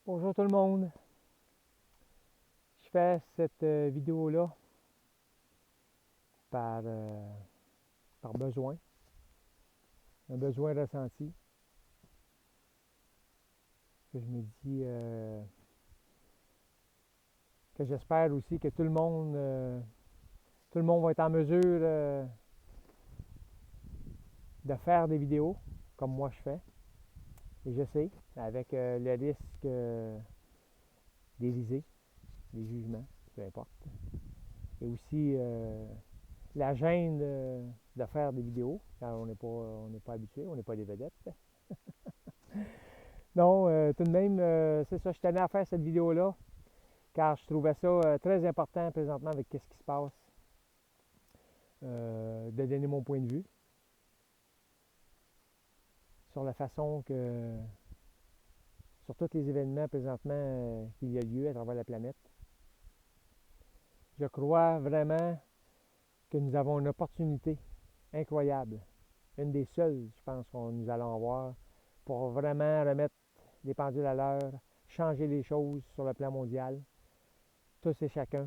Bonjour tout le monde. Je fais cette vidéo-là par, par besoin, un besoin ressenti, que je me dis que j'espère aussi que tout le monde va être en mesure de faire des vidéos comme moi je fais. Et je sais, avec le risque d'ériser, des jugements, peu importe. Et aussi la gêne de faire des vidéos quand on n'est pas habitué, on n'est pas des vedettes. Non, tout de même, c'est ça, je tenais à faire cette vidéo-là car je trouvais ça très important présentement avec ce qui se passe, de donner mon point de vue sur la façon que, sur tous les événements présentement qu'il y a lieu à travers la planète. Je crois vraiment que nous avons une opportunité incroyable, une des seules, je pense, qu'on nous allons avoir pour vraiment remettre les pendules à l'heure, changer les choses sur le plan mondial, tous et chacun.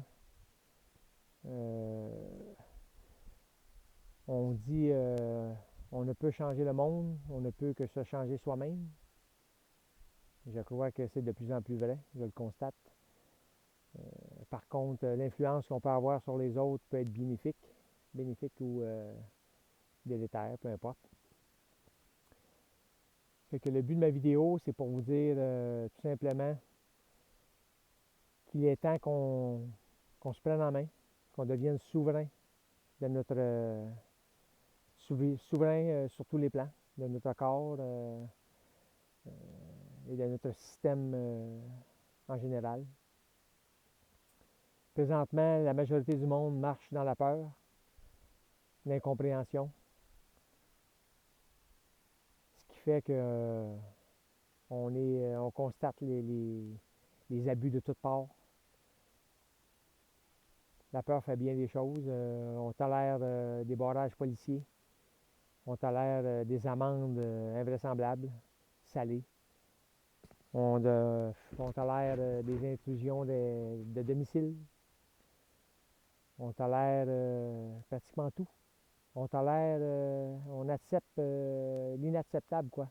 Euh, on dit on ne peut changer le monde, on ne peut que se changer soi-même. Je crois que c'est de plus en plus vrai, je le constate. Par contre, l'influence qu'on peut avoir sur les autres peut être bénéfique ou délétère, peu importe. Fait que le but de ma vidéo, c'est pour vous dire tout simplement qu'il est temps qu'on se prenne en main, qu'on devienne souverain de notre souverain sur tous les plans, de notre corps et de notre système en général. Présentement, la majorité du monde marche dans la peur, l'incompréhension, ce qui fait que on constate les abus de toutes parts. La peur fait bien des choses. On tolère des barrages policiers. On tolère des amendes invraisemblables, salées. On tolère des intrusions de domicile. On tolère pratiquement tout. On accepte l'inacceptable, quoi.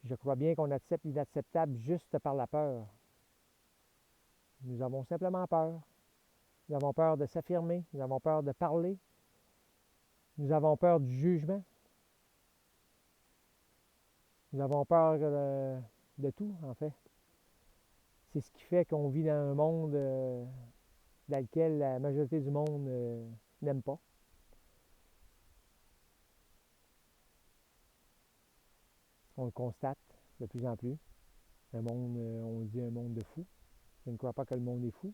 Je crois bien qu'on accepte l'inacceptable juste par la peur. Nous avons simplement peur. Nous avons peur de s'affirmer. Nous avons peur de parler. Nous avons peur du jugement. Nous avons peur de tout, en fait. C'est ce qui fait qu'on vit dans un monde dans lequel la majorité du monde n'aime pas. On le constate de plus en plus. Un monde, on dit un monde de fous. Je ne crois pas que le monde est fou.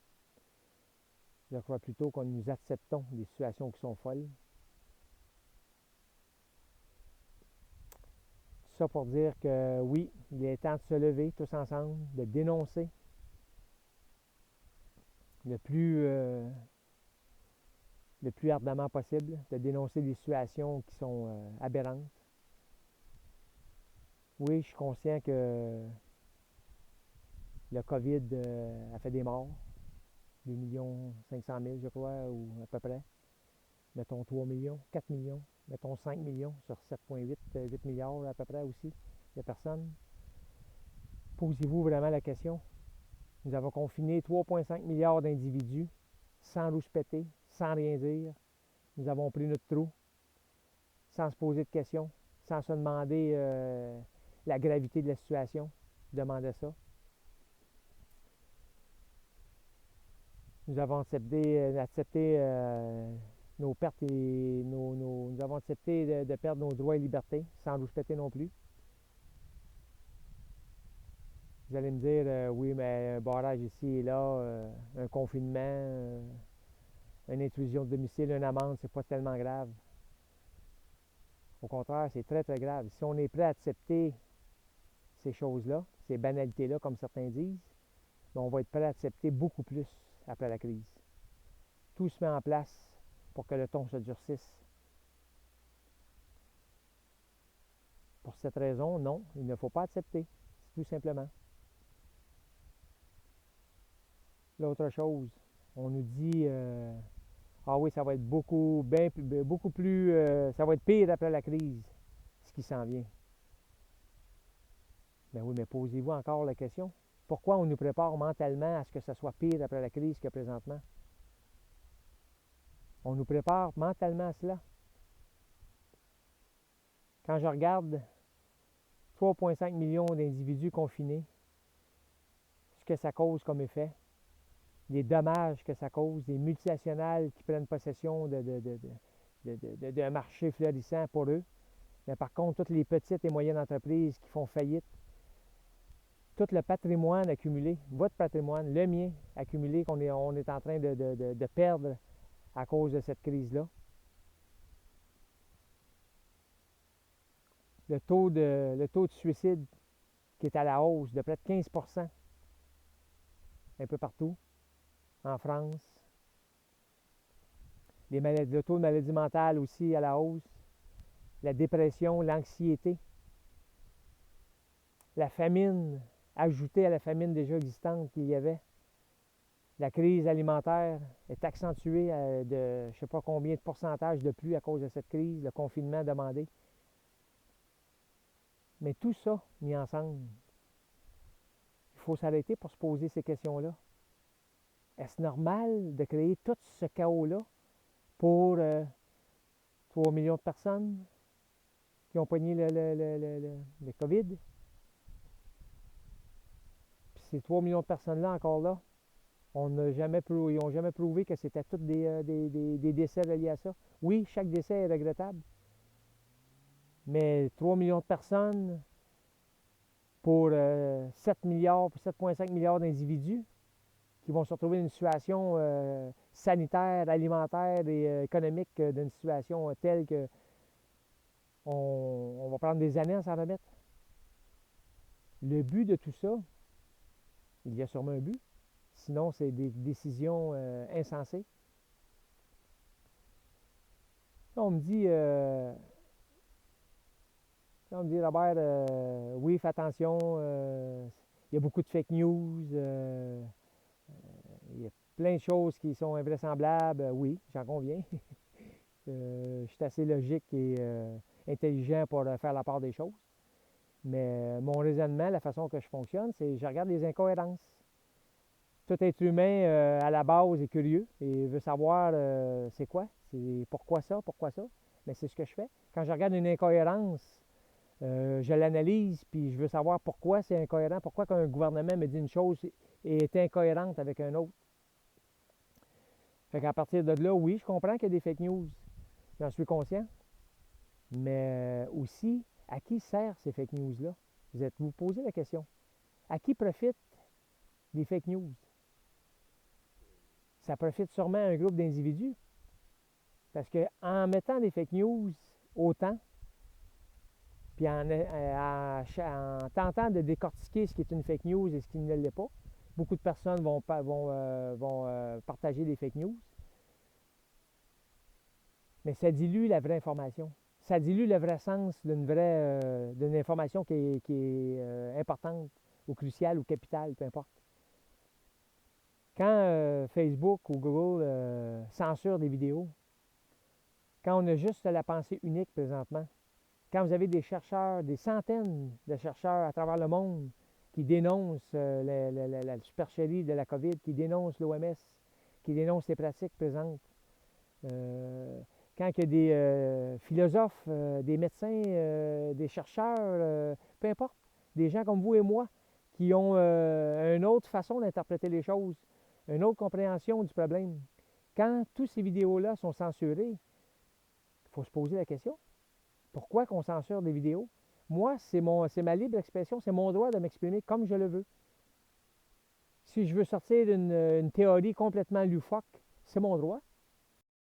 Je crois plutôt que nous acceptons des situations qui sont folles. Tout ça pour dire que oui, il est temps de se lever tous ensemble, de dénoncer le plus ardemment possible, de dénoncer des situations qui sont aberrantes. Oui, je suis conscient que le COVID a fait des morts, 2,5 millions, je crois, ou à peu près. Mettons 3 millions, 4 millions, mettons 5 millions sur 7,8, 8 milliards à peu près aussi de personnes. Posez-vous vraiment la question. Nous avons confiné 3,5 milliards d'individus sans rouspéter, sans rien dire. Nous avons pris notre trou sans se poser de questions, sans se demander la gravité de la situation. Je demandais ça. Nous avons accepté nos pertes et nous avons accepté de perdre nos droits et libertés sans rouspéter non plus. Vous allez me dire, oui, mais un barrage ici et là, un confinement, une intrusion de domicile, une amende, c'est pas tellement grave. Au contraire, c'est très très grave. Si on est prêt à accepter ces choses-là, ces banalités-là, comme certains disent, ben on va être prêt à accepter beaucoup plus après la crise. Tout se met en place pour que le ton se durcisse. Pour cette raison, non, il ne faut pas accepter. tout simplement. L'autre chose, on nous dit ah oui, ça va être beaucoup plus, ça va être pire après la crise, ce qui s'en vient. Ben oui, mais posez-vous encore la question. Pourquoi on nous prépare mentalement à ce que ça soit pire après la crise que présentement? On nous prépare mentalement à cela. Quand je regarde 3,5 millions d'individus confinés, ce que ça cause comme effet, les dommages que ça cause, les multinationales qui prennent possession d'un marché florissant pour eux, mais par contre, toutes les petites et moyennes entreprises qui font faillite, tout le patrimoine accumulé, votre patrimoine, le mien accumulé, on est en train de perdre à cause de cette crise-là. Le taux de suicide qui est à la hausse de près de 15% un peu partout, en France. Le taux de maladie mentale aussi à la hausse. La dépression, l'anxiété. La famine, ajoutée à la famine déjà existante qu'il y avait. La crise alimentaire est accentuée de je ne sais pas combien de pourcentage de plus à cause de cette crise, le confinement demandé. Mais tout ça mis ensemble, il faut s'arrêter pour se poser ces questions-là. Est-ce normal de créer tout ce chaos-là pour 3 millions de personnes qui ont pogné le COVID? Puis ces 3 millions de personnes-là, encore là, ils n'ont jamais prouvé que c'était tous des décès reliés à ça. Oui, chaque décès est regrettable, mais 3 millions de personnes pour 7 milliards, 7,5 milliards d'individus qui vont se retrouver dans une situation sanitaire, alimentaire et économique d'une situation telle que on va prendre des années à s'en remettre. Le but de tout ça, il y a sûrement un but, sinon c'est des décisions insensées. On me dit, Robert, oui, fais attention, il y a beaucoup de fake news, il y a plein de choses qui sont invraisemblables. Oui, j'en conviens. Je suis assez logique et intelligent pour faire la part des choses. Mais mon raisonnement, la façon que je fonctionne, c'est je regarde les incohérences. Tout être humain, à la base, est curieux et veut savoir c'est quoi, c'est pourquoi ça. Mais c'est ce que je fais. Quand je regarde une incohérence, je l'analyse, puis je veux savoir pourquoi c'est incohérent, pourquoi qu'un gouvernement me dit une chose et est incohérente avec un autre. Fait qu'à partir de là, oui, je comprends qu'il y a des fake news. J'en suis conscient. Mais aussi, à qui servent ces fake news-là? Vous posez la question. À qui profitent les fake news? Ça profite sûrement à un groupe d'individus. Parce qu'en mettant des fake news autant, puis en tentant de décortiquer ce qui est une fake news et ce qui ne l'est pas, beaucoup de personnes vont partager des fake news. Mais ça dilue la vraie information. Ça dilue le vrai sens d'une information qui est importante ou cruciale ou capitale, peu importe. Quand Facebook ou Google censure des vidéos, quand on a juste la pensée unique présentement, quand vous avez des chercheurs, des centaines de chercheurs à travers le monde qui dénoncent la supercherie de la COVID, qui dénoncent l'OMS, qui dénoncent les pratiques présentes, quand il y a des philosophes, des médecins, des chercheurs, peu importe, des gens comme vous et moi qui ont une autre façon d'interpréter les choses, une autre compréhension du problème. Quand toutes ces vidéos-là sont censurées, il faut se poser la question. Pourquoi qu'on censure des vidéos? Moi, c'est ma libre expression, c'est mon droit de m'exprimer comme je le veux. Si je veux sortir d'une théorie complètement loufoque, c'est mon droit.